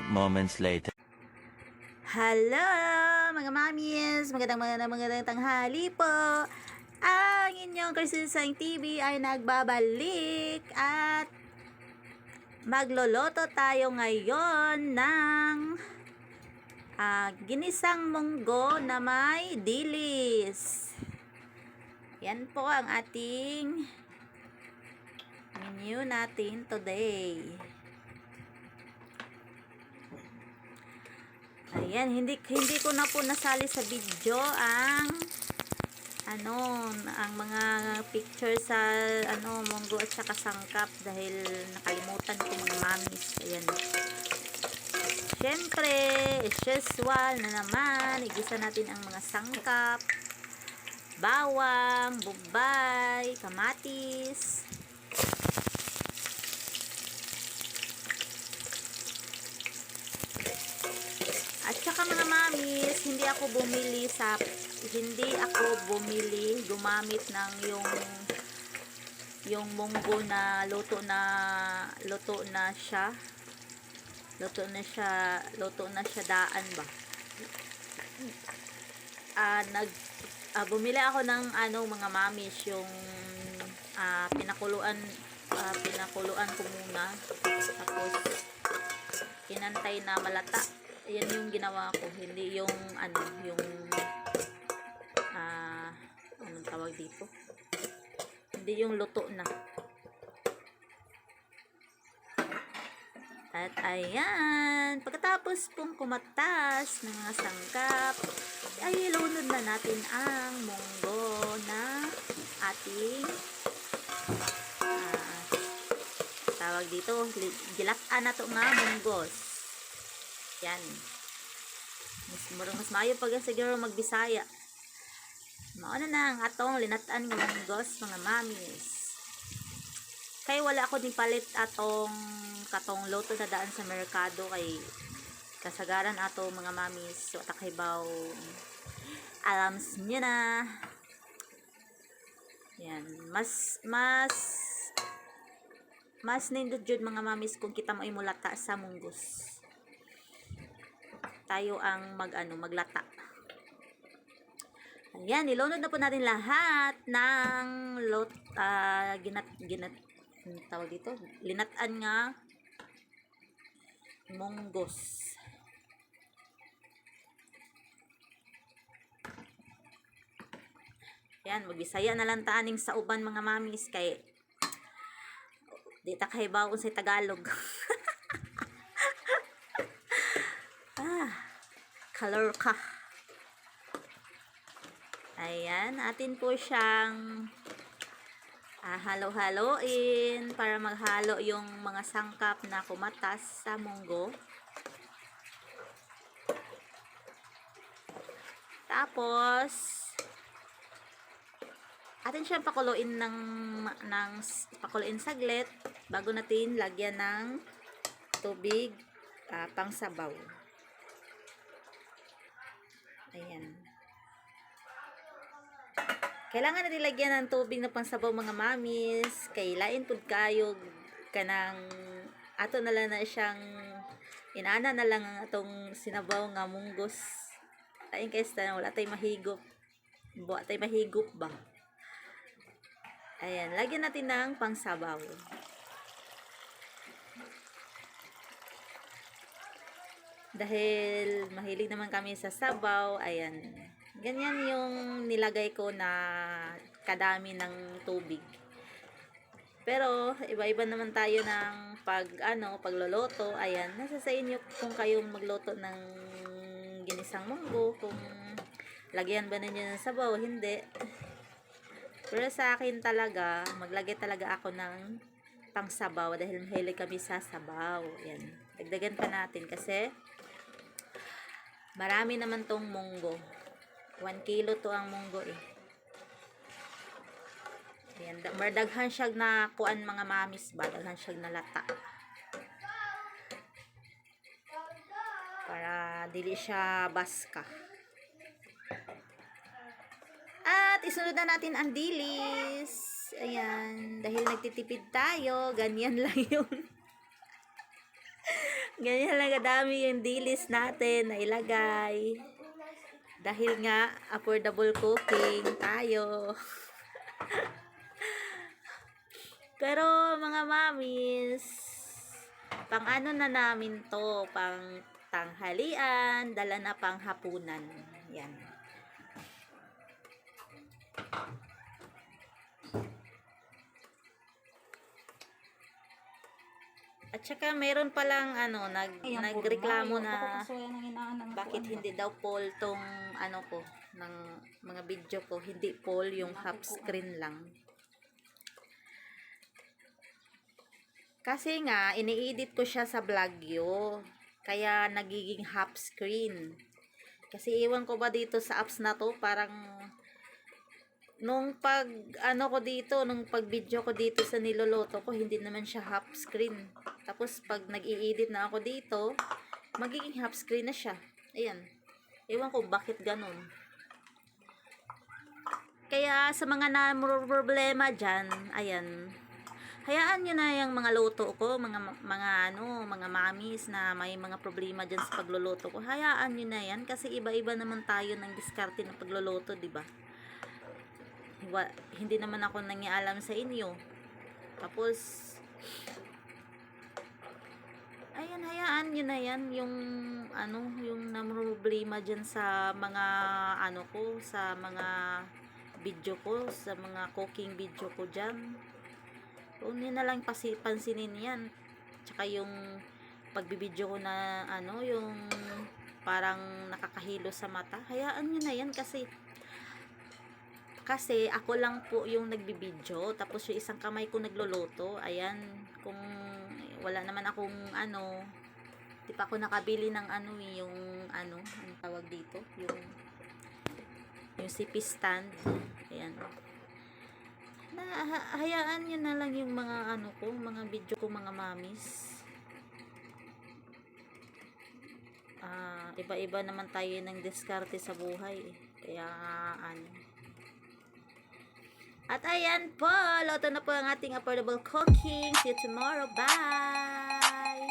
moments later. Hello mga mamis! Magandang tanghali po! Ang inyong Kristensang TV ay nagbabalik at magloloto tayo ngayon ng ginisang munggo na may dilis. Yan po ang ating menu natin today. Ayan, hindi ko na po nasali sa video ang mga picture sa munggo at saka sangkap dahil nakalimutan ko mga mamis. Ayan. Syempre, usual na naman, igisa natin ang mga sangkap, bawang, bubay, kamatis. At saka mga mamis, hindi ako gumamit ng yung munggo na luto na siya daan ba. Bumili ako ng mga mamis, yung pinakuluan ko muna, tapos kinantay na malata. Yan yung ginawa ko, hindi yung anong tawag dito, hindi yung luto na. At ayan, pagkatapos pong kumatas ng mga sangkap, ay ilunod na natin ang munggo na ating tawag dito, gilataan na to nga munggos. Yan. Mas maayo pag siguro magbisaya. Mauna na ang atong linataan ng munggos, mga mamis. Kaya wala ako din palit atong katong loto na daan sa merkado kay kasagaran ato mga mamis. So takaybaw, alams nyo na. Yan. Mas nindot jud mga mamis kung kita mo imulata sa munggos. Tayo ang maglata. Ayan, nilunod na po natin lahat ng tawag dito, linataan nga munggos. Ayan, magbisaya na lang taaning sa uban mga mamis kay di ta kahibaw sa Tagalog. Color ka. Ayan, atin po siyang halo-haloin para maghalo yung mga sangkap na kumatas sa munggo. Tapos atin siyang pakuluin pakuluin saglit bago natin lagyan ng tubig pang sabaw. Ayan. Kailangan natin lagyan ng tubig na pangsabaw mga mamis. Kay lain pud kayo kanang ato na lang na siyang inana na lang ang atong sinabaw nga munggos. Lain kay sa wala tay mahigop. Buwa tay mahigop ba? Ayan, lagyan natin ng pangsabaw. Dahil mahilig naman kami sa sabaw, ayan. Ganyan yung nilagay ko na kadami ng tubig. Pero iba-iba naman tayo ng pagluluto. Ayan, nasa sa inyo kung kayong magluto ng ginisang munggo, kung lagyan ba ninyo ng sabaw, hindi. Pero sa akin talaga, maglagay talaga ako ng pangsabaw dahil mahilig kami sa sabaw. Ayan, dagdagan pa natin kasi marami naman tong munggo. 1 kilo to ang munggo eh. Ayan, mardaghan siya na kuan mga mamis ba, daghan siya na lata. Para dili siya baska. At isunod na natin ang dilis. Ayan, dahil nagtitipid tayo, ganyan lang yun. Ganyan lang kadami yung dilis natin na ilagay. Dahil nga, affordable cooking tayo. Pero mga mamis, pang ano na namin to, pang tanghalian, dala na pang hapunan. Yan. At saka meron palang ano, nagreklamo na bakit hindi daw full tong ano ko, ng mga video ko, hindi full yung half screen lang. Kasi nga, ini-edit ko siya sa Vlogyo. Kaya nagiging half screen. Kasi iwan ko ba dito sa apps na to, parang nung pag ano ko dito, nung pag video ko dito sa niloloto ko, hindi naman siya half screen. Tapos pag nag-i-edit na ako dito, magiging half screen na siya. Ayan. Iwan ko bakit ganun. Kaya sa mga na problema dyan, ayan, hayaan nyo na yung mga luto ko, mga mamis na may mga problema dyan sa pagluluto ko. Hayaan nyo na yan kasi iba-iba naman tayo ng diskarte ng pagluluto, di ba? Hindi naman ako nangialam sa inyo. Tapos, ayan, hayaan nyo na yan yung ano, yung problema dyan sa mga ano ko, sa mga video ko, sa mga cooking video ko dyan. Huwag nyo na lang pansinin yan. Tsaka yung pagbibideo ko na ano, yung parang nakakahilo sa mata. Hayaan nyo na yan kasi ako lang po yung nagbibideo. Tapos yung isang kamay ko nagluluto. Ayan, kung wala naman akong ano, di pa ako nakabili ng ano, yung ano, ang tawag dito, yung CP stand. Ayan. Hayaan nyo na lang yung mga ano ko, mga video ko, mga mamis. Iba-iba naman tayo ng diskarte sa buhay. Kaya ano. At ayan po, luto na po ang ating affordable cooking. See you tomorrow. Bye!